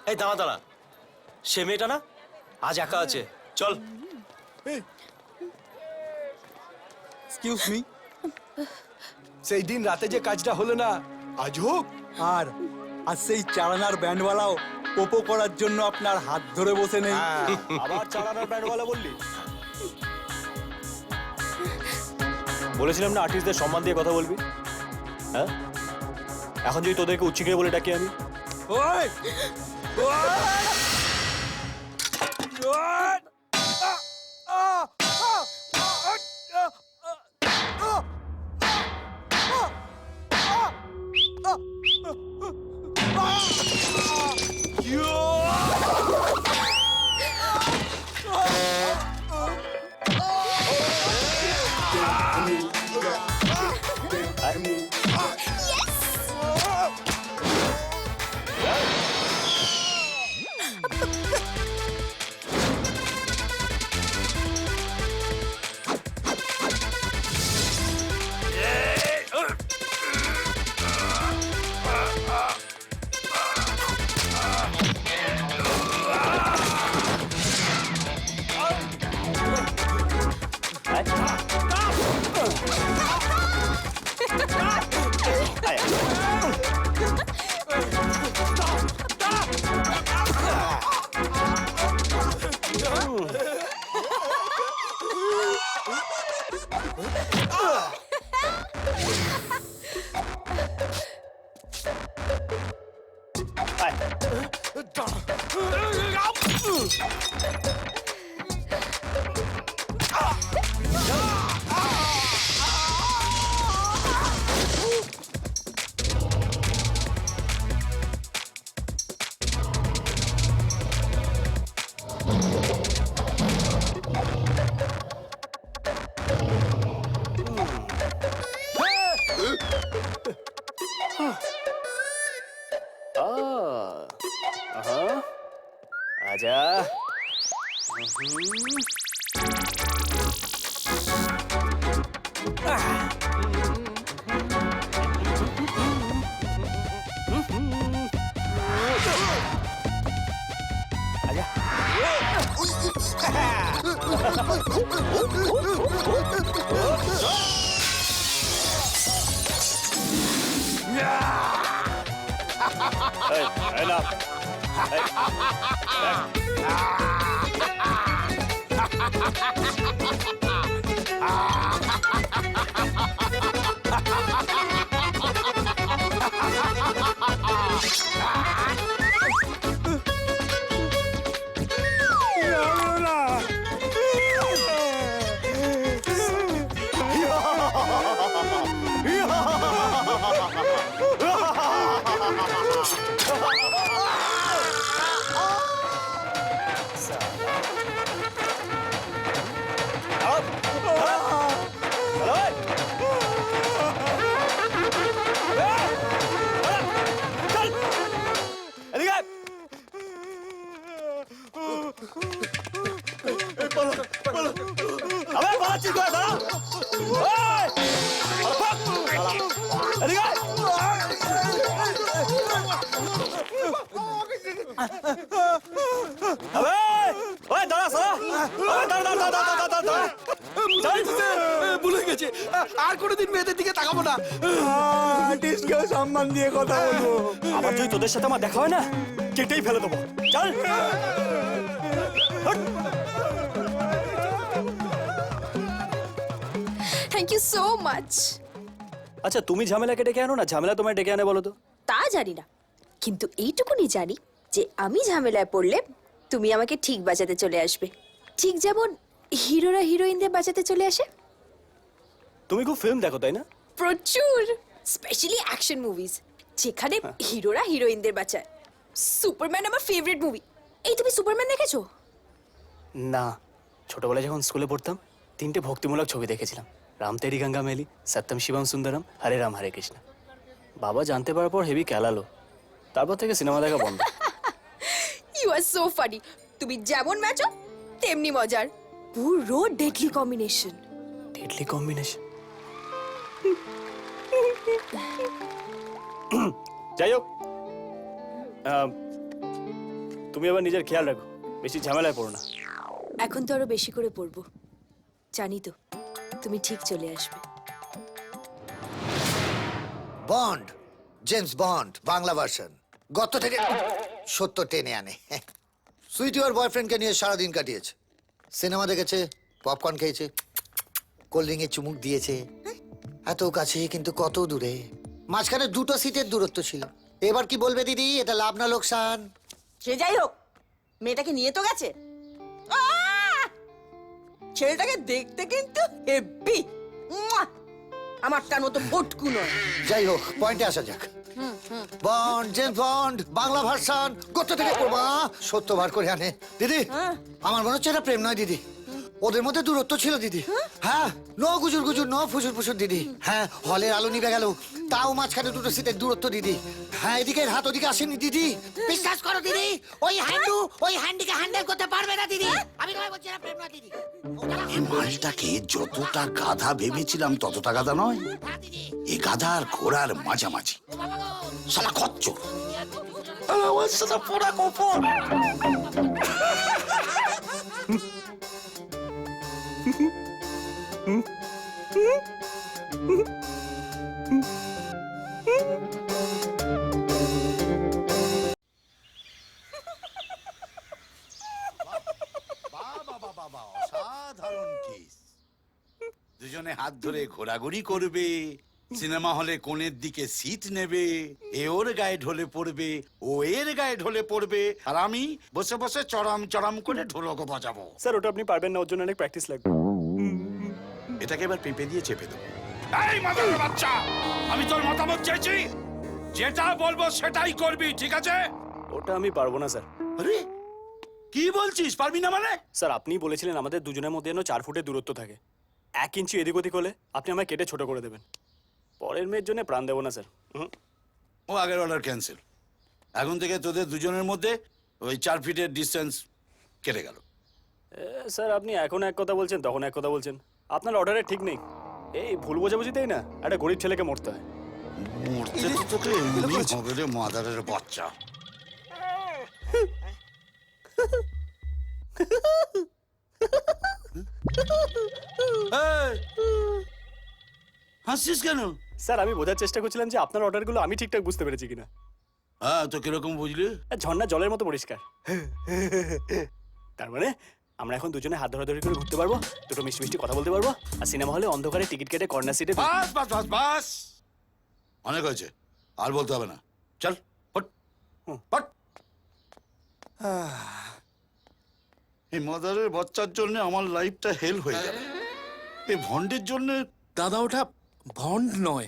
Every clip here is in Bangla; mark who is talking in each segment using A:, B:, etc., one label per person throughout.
A: এই দাঁড়া দাঁড়া, সে মেয়েটা না আজ একা আছে, চল।
B: এক্সকিউজ মি, সেই দিন রাতে যে কাজটা হলো না, আজ হোক।
C: আর আর সেই চালানার ব্যান্ডওয়ালাও পোপো করার জন্য আপনার হাত ধরে বসে নেই।
A: আবার চালানোর ব্যান্ডওয়ালা বললি? বলেছিলাম না আর্টিস্টদের সম্মান দিয়ে কথা বলবি। হ্যাঁ, এখন যদি তোদেরকে উচ্চিকে বলে ডাকি আমি।
C: ওই
A: আজা।
B: ভুলে গেছি, আর কোনোদিন মেয়েদের দিকে তাকাবো না।
C: আর্টিস্টকেও সম্মান দিয়ে কথা বলবো।
A: আবার যদি তোদের সাথে আমার দেখা হয় না, কেটেই ফেলে দেবো। চল।
D: Thank you so much.
A: আচ্ছা, তুমি ঝামেলাকে ডেকে আনো না ঝামেলা তোমায় ডেকে আনে বলো তো?
D: তা জানি না, কিন্তু এইটুকুনি জানি যে আমি ঝামেলায় পড়লে তুমি আমাকে ঠিক বাঁচাতে চলে আসবে, ঠিক যেমন হিরোরা হিরোইনদের বাঁচাতে চলে আসে।
A: তুমি খুব ফিল্ম দেখো তাই না?
D: প্রচুর, স্পেশালি অ্যাকশন মুভিজ যেখানে হিরোরা হিরোইনদের বাঁচায়। সুপারম্যান আমার ফেভারিট মুভি। এই তুমি সুপারম্যান দেখেছো?
A: না, ছোটবেলায় যখন স্কুলে পড়তাম 3টে ভক্তিমূলক ছবি দেখেছিলাম, রাম তেরি গঙ্গা মেলি, সত্যম শিবম সুন্দরম, হরে রাম হরে কৃষ্ণ। বাবা জানতে পারার পর হেভি ক্যালালো, তারপর থেকে সিনেমা দেখা বন্ধ।
D: You are so funny. তুমি যেমন ম্যাচো তেমনি মজার, পুরো ডেডলি কম্বিনেশন।
A: Deadly combination. যাই হোক, তুমি আবার নিজের খেয়াল রাখো, বেশি ঝামেলায় পড়ো না।
D: এখন তো আরো বেশি করে পড়বো, জানি তো তুমি ঠিক চলে আসবে।
E: Bond, James bond Bangla version গত থেকে সত্য টেনে আনে। সুইটি ওর বয়ফ্রেন্ডকে নিয়ে সারাদিন কাটিয়েছে, সিনেমা দেখেছে, পপকর্ন খেয়েছে, কোল্ড ড্রিঙ্কে চুমুক দিয়েছে। এত কাছে কিন্তু কত দূরে, মাঝখানে দুটো সিটের দূরত্ব ছিল। এবার কি বলবে দিদি, এটা লাভ না লোকসান?
F: সে যাই হোক, মেয়েটাকে নিয়ে তো গেছে। আহ! ছেলেটাকে দেখতে কিন্তু হেব্বি, আমার তার মতো ভটকু নয়।
E: যাই হোক, পয়েন্টে আসা যাক। Bond, James bond Bangla version গত থেকে পড়বা সত্য বার করে আনে। দিদি, আমার মনে হচ্ছে এটা প্রেম নয় দিদি, ওদের মধ্যে দূরত্ব ছিল দিদি। হ্যাঁ, নো গুজুর গুজুর, নো ফুসুর ফুসুর দিদি। হ্যাঁ, হলের আলো নিভে গেল, তাও মাঝখানে দুটো সিটের দূরত্ব দিদি। হ্যাঁ, এদিকে হাত ওদিকে আসেনি দিদি। বিশ্বাস করো দিদি, ওই হ্যান্ডিকে হ্যান্ডেল করতে পারবে না দিদি। আমি তোমায় বলছি এটা প্রেম নয় দিদি।
G: এই মালটাকে যতটা গাধা ভেবেছিলাম ততটা গাধা নয়। এই গাধা আর ঘোড়ার মাঝামাঝি, শালা খচ্চর। আমার সাথে পোড়া কপর। বাবা, অসাধারণ কিস। দুজনে হাত ধরে ঘোরাঘুরি করবে, সিনেমা হলে কোণের দিকে সিট নেবে, এ ওর গায়ে ঢলে পড়বে, ও এর গায়ে ঢলে পড়বে, আর আমি বসে বসে চড়াম চড়াম করে ঢোলক বাজাবো।
A: স্যার ওটা আপনি পারবেন না, ওর জন্য অনেক প্র্যাকটিস লাগবে।
G: এটাকে এবার পেঁপে দিয়ে চেপে দেবো। এই মাদারের বাচ্চা, আমি তোর মতামত চাইছি, যেটা বলবো সেটাই করবি, ঠিক আছে?
A: ওটা আমি পারবো না স্যার।
G: আরে কি বলছিস, পারবি না মানে?
A: স্যার আপনি বলেছিলেন আমাদের দুজনের মধ্যে যেন 4 ফুটের দূরত্ব থাকে। 1 ইঞ্চি এদিক ওদিক হলে আপনি আমায় কেটে ছোট করে দেবেন। পরের মেয়ের জন্য প্রাণ দেবো না স্যার।
G: ও আগের অর্ডার ক্যান্সেল। এখন থেকে তোদের দুজনের মধ্যে ওই 4 ফিটের ডিস্টেন্স কেটে গেল।
A: স্যার আপনি এখন এক কথা বলছেন, তখন এক কথা বলছেন। আপনার অর্ডারে ঠিক নেই। এই ভুল বোঝাবুঝিতেই না একটা গরিব ছেলেকে মরতে হয়।
G: মরতে তো তোকে এমনি হবে রে মাদারের বাচ্চা। এই, হাসছিস কেন?
A: স্যার আমি বোঝার চেষ্টা করছিলাম যে আপনার অর্ডারগুলো আমি ঠিকঠাক বুঝতে পেরেছি কিনা।
G: হ্যাঁ, তো কিরকম বুঝলি?
A: ঝর্ণা জলের মতো পরিষ্কার। তার মানে আমরা এখন দুজনে হাত ধরাধরি করে ঘুরতে পারবো, দুটো মিষ্টি মিষ্টি কথা বলতে পারবো, আর সিনেমা হলে অন্ধকারে টিকিট কেটে কর্নার সিটে।
G: বাস বাস বাস বাস, অনেক হয়েছে, আর বলতে হবে না। চল হট হট। এই মাদারের বাচ্চার জন্য আমার লাইফটা হেল হয়ে যাবে। এই ভন্ডের জন্য।
B: দাদা ওটা ভন্ড নয়,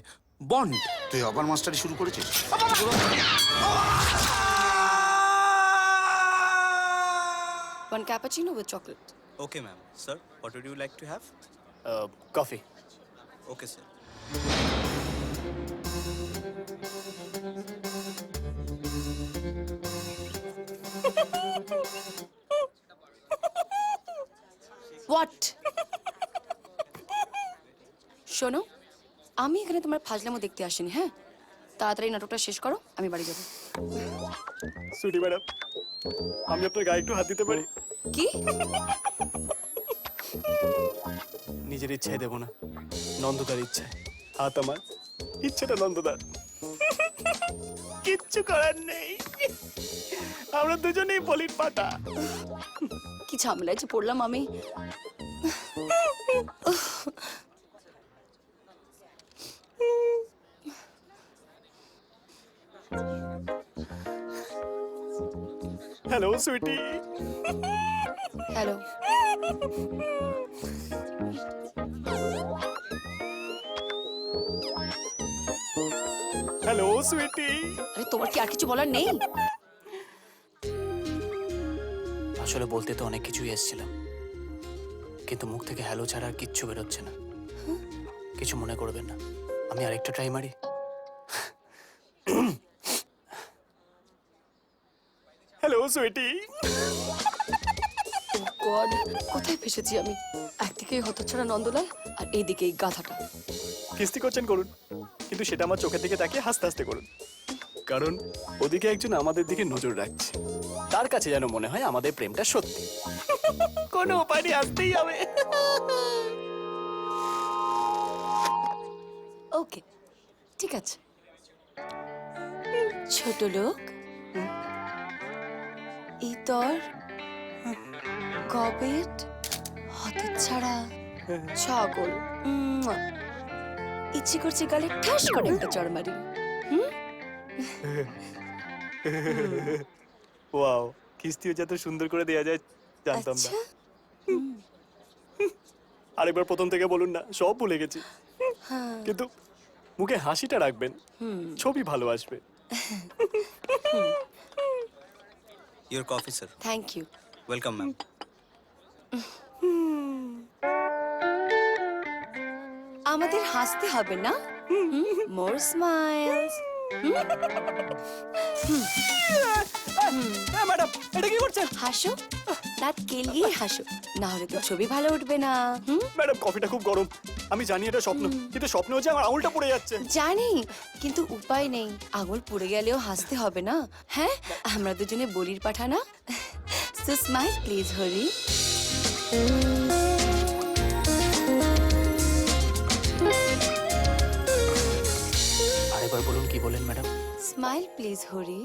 B: বন্ড।
G: তুই আবার মাস্টারি শুরু করেছিস?
H: One cappuccino with chocolate.
C: Okay, ma'am. Sir, what would you like to have?
A: Coffee.
C: Okay, sir.
H: What? শোনো, আমি এখানে তোমার ফাজলামো দেখতে আসিনি, হ্যাঁ? তাড়াতাড়ি নাটকটা শেষ করো, আমি বাড়ি যাবো।
A: সুটি ম্যাডাম, আমি আপনার গায়ে একটু হাত দিতে পারি?
H: কি?
A: নিজের ইচ্ছায় দেবো না, নন্দদার ইচ্ছায়। হাত আমার, ইচ্ছেটা নন্দদার। কিচ্ছু করার নেই, আমরা দুজনেই বলির পাতা।
H: কি ঝামেলায় যে পড়লাম আমি।
A: Hello sweetie.
H: Hello.
A: Hello sweetie.
H: আরে তোমার কি আর কিছু বলার নেই?
A: আসলে বলতে তো অনেক কিছুই এসেছিলাম, কিন্তু মুখ থেকে হ্যালো ছাড়া আর কিচ্ছু বেরোচ্ছে না। কিছু মনে করবেন না, আমি আরেকটা ট্রাই মারি। হ্যালো সুইটি।
H: গড, কোথায় ফেসেছি আমি? একদিকে হতচ্ছাড়া নন্দলাল আর এইদিকে এই গাধাটা।
A: কিস্তি করছেন করুন, কিন্তু সেটা আমার চোখের দিকে তাকিয়ে হাসতে হাসতে করুন, কারণ ওদিকে একজন আমাদের দিকে নজর রাখছে। তার কাছে যেন মনে হয় আমাদের প্রেমটা সত্যি। কোনো উপায় নেই, আসতেই হবে।
H: ওকে, ঠিক আছে।
D: ছোট লোক,
H: ইতর, গবেট, হতচ্ছাড়া, ছাগল। ইচ্ছে করছে গালে ঠাস করে একটা চড় মারি।
A: ওয়াও, কিস্তিও যত সুন্দর করে দেয়া যায় জানতাম না।
H: আচ্ছা,
A: আরেকবার প্রথম থেকে বলুন না, সব ভুলে গেছি। কিন্তু মুখে হাসিটা রাখবেন, ছবি ভালো আসবে।
I: Your coffee, sir.
H: Thank you.
I: Welcome, ma'am.
H: আমাদের হাসতে হবে না? মোর স্মাইলস।
A: ম্যাডাম, এটা কি করছেন?
H: হাসো, দাঁত কেলিয়ে হাসো, না হলে তো ছবি ভালো উঠবে না।
A: ম্যাডাম, কফিটা খুব গরম। আমি জানি এটা স্বপ্ন, কিন্তু স্বপ্ন হচ্ছে আমার আঙুলটা পড়ে যাচ্ছে।
H: জানি, কিন্তু উপায় নেই। আঙুল পুড়ে গেলেও হাসতে হবে না? হ্যাঁ, আমরা দুজনে বলির পাঠানা। So smile please Hari.
A: আরেকবার বলুন, কি বলেন ম্যাডাম?
H: Smile please Hari.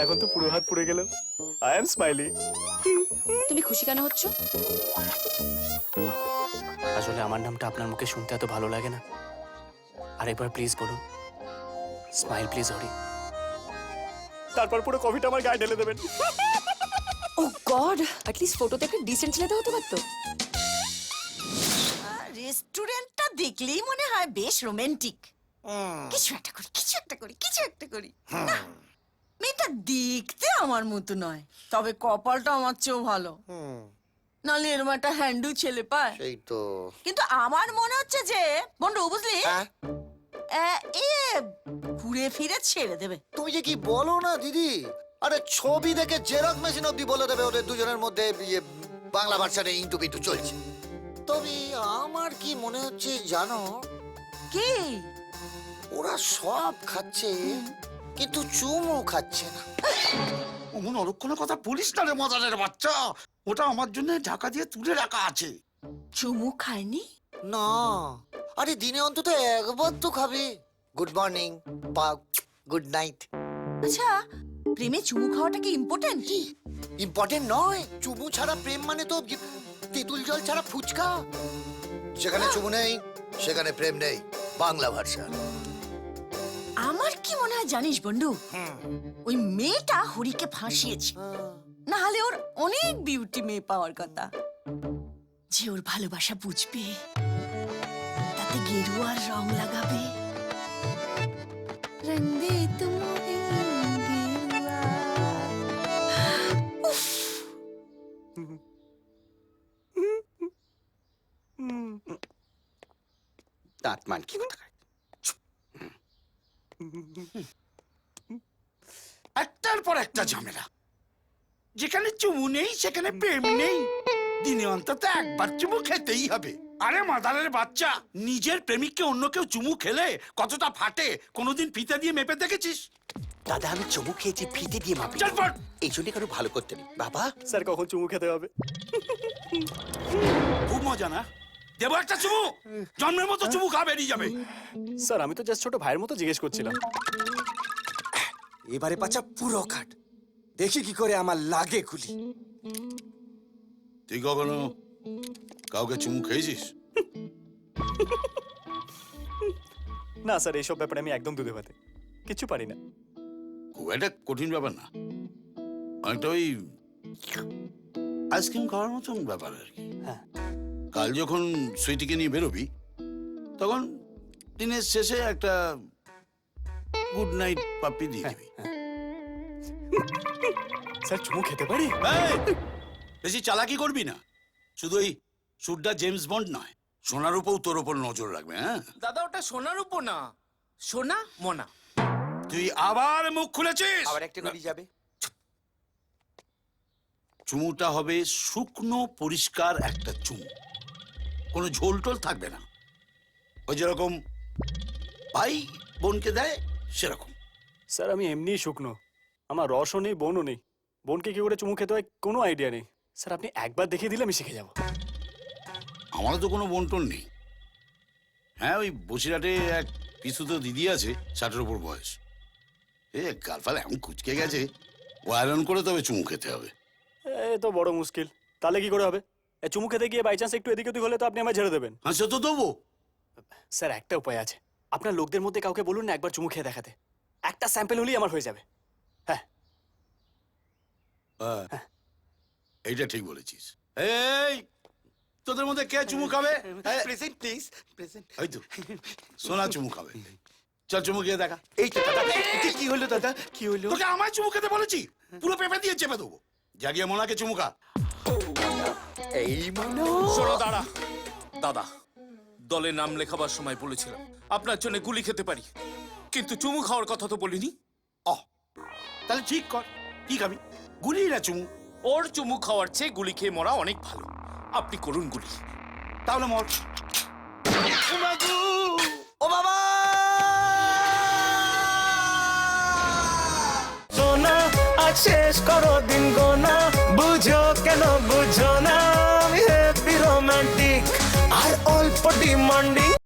A: এখন তো পুরো হাত পুড়ে গেল। I am smiley.
H: তুমি খুশি কেন হচ্ছ?
A: আসলে আমার নামটা আপনার মুখে শুনতে এত ভালো লাগে না। আরেকবার প্লিজ বলুন, স্মাইল প্লিজ হরি। তারপর পুরো কফিটা আমার গায়ে ঢেলে দেবেন।
H: ও গড, অ্যাটলিস্ট ফটোতে একটা ডিসেন্ট ছেলে তো হতে পারতো।
F: রেস্টুরেন্টটা দেখলেই মনে হয় বেশ রোমান্টিক। কিছু একটা করি, কিছু একটা করি, কিছু একটা করি। না, মেয়েটা দেখতে আমার মতো নয়, তবে কপালটা আমার চেয়েও ভালো। নাহলে এরম একটা হ্যান্ডু ছেলে পায়।
E: সেই তো।
F: কিন্তু আমার মনে হচ্ছে যে বন্ধু, বুঝলি,
E: হ্যাঁ?
F: এ ঘুরে ফিরে ছেড়ে দেবে।
E: তুমি যে কি বলো না দিদি, আরে ছবি দেখে জেরক্স মেশিন অব্দি বলে দেবে ওদের দুজনের মধ্যে ইয়ে বাংলা ভার্সানে ইন্টু পিন্টু চলছে। তবে আমার কি মনে হচ্ছে জানো,
F: কি?
E: ওরা সব খাচ্ছে কিন্তু চুমু খাচ্ছে না।
G: অমন অলক্ষণের কথা বলিস না রে মজারের বাচ্চা। ওটা আমার জন্য ঢাকা দিয়ে তুলে রাখা আছে।
F: চুমু খায়নি?
E: না, আরে দিনে অন্তত একবার তো খাবে। গুড মর্নিং বা গুড নাইট।
F: আচ্ছা, প্রেমে চুমু খাওয়াটা কি ইম্পর্টেন্ট?
E: ইম্পর্টেন্ট নয়। চুমু ছাড়া প্রেম মানে তো তেঁতুল জল ছাড়া ফুচকা। যেখানে চুমু নেই সেখানে প্রেম নেই, বাংলা ভাষা।
F: আমার কি মনে হয় জানিস বন্ধু, ওই মেয়েটা হরিকে ফাঁসিয়েছে। না হলে ওর অনেক বিউটি মেয়ে পাওয়ার কথা, যে ওর ভালোবাসা বুঝবে, তাতে গেরুয়ার রং লাগাবে। রং দে তুমি গেরুয়া। উফ,
G: দাঁত মান কি কথা। একটার পর একটা ঝামেলা। যেখানে চুমু নেই সেখানে প্রেম নেই। দিনে অন্তত একবার চুমু খেতেই হবে। আরে মাদারের বাচ্চা, নিজের প্রেমিককে অন্য কেউ চুমু খেলে কতটা ফাটে কোনোদিন ফিতে দিয়ে মেপে দেখেছিস?
J: দাদা, আমি চুমু খেয়েছি ফিতে দিয়ে মাপি।
G: চল পড়।
J: এই জন্য কারো ভালো করতে নেই বাবা।
A: স্যার, কখন চুমু খেতে হবে?
G: খুব মজা না? দেবো একটা চুমু, জন্মের মতো চুমু খা বেরিয়ে যাবে।
A: স্যার, আমি তো জাস্ট ছোট ভাইয়ের মতো জিজ্ঞেস করছিলাম।
B: এবারে পাচা পুরো খাট, দেখি কি করে আমার লাগে গুলি।
G: তুই কখনো কাউকে চুমু খেয়েছিস?
A: না স্যার, এইসব ব্যাপারে আমি একদম দুধে ভাতে কিছু পারি না।
G: খুব একটা কঠিন ব্যাপার না, অনেকটা ওই আইসক্রিম খাওয়ার মতন ব্যাপার আর কি।
A: হ্যাঁ।
G: কাল যখন সুইটিকে নিয়ে বেরোবি, তখন দিনের শেষে একটা গুড নাইট পাপ্পি দিয়ে দিবি।
A: স্যার, চুমু খেতে পারি?
G: এই, বেশি চালাকি করবি না। শুধু এই সুরটা জেমস বন্ড নয়, সোনার উপর তোর ওপর নজর রাখবে। হ্যাঁ
B: দাদা, ওটা সোনার উপর না, সোনা মোনা।
G: তুই আবার মুখ খুলেছিস।
J: আবার একটা গলি যাবে।
G: চুমুটা হবে শুকনো পরিষ্কার একটা চুমু, কোনো ঝোল টোল থাকবে না। ওই যেরকম ভাই বোনকে দেয় সেরকম।
A: স্যার আমি এমনিই শুকনো, আমার রসও নেই, বোনও নেই। বোনকে কি করে চুমু খেতে হয় কোনো আইডিয়া নেই। স্যার আপনি একবার দেখিয়ে দিলে আমি শিখে যাব।
G: আমারও তো কোনো বন্টন নেই। হ্যাঁ, ওই বসিরহাটে এক পিসুতো দিদি আছে, 60-এর উপর বয়স। গালফাল এমন কুচকে গেছে, ও আয়রন করে তবে চুমু খেতে হবে।
A: এ তো বড় মুশকিল। তাহলে কি করে হবে? চুমু খেতে গিয়ে বাই চান্স একটু এদিক ওদিক হলে তো আপনি আমায় ছেড়ে দেবেন।
G: হ্যাঁ, সে তো দেবো।
A: স্যার একটা উপায় আছে, আপনার লোকদের মধ্যে কাউকে বলুন না একবার চুমু খেয়ে দেখাতে। একটা স্যাম্পল হলেই আমার হয়ে যাবে। হ্যাঁ,
G: হ্যাঁ, এইটা ঠিক বলেছিস। এই তোদের মধ্যে কে চুমু খাবে?
J: Present please, present.
G: ওই তো সোনা চুমু খাবে। চল চুমু খেয়ে দেখা।
J: এই তো দাদা, কি হলো দাদা, কি হলো?
G: তোকে আমায় চুমু খেতে বলেছি? পুরো পেঁপে দিয়ে চেপে দেবো। জাগিয়ে মোনাকে চুমু খা।
J: এই মনো।
K: শোনো দাঁড়া দাদা, দলে নাম লেখাবার সময় বলেছিলাম আপনার জন্য গুলি খেতে পারি, কিন্তু চুমু খাওয়ার কথা তো বলিনি।
G: তাহলে ঠিক কর, কি খাবি, গুলি না চুমু?
K: ওর চুমু খাওয়ার চেয়ে গুলি খেয়ে মরা অনেক ভালো। আপনি করুন গুলি।
G: তাহলে মর।
J: ও বাবা!
L: সোনা আজ শেষ করো দিন গোনা, বুঝো কেন বুঝো না, আমি হ্যাপি রোমান্টিক আর অল্প ডিমান্ড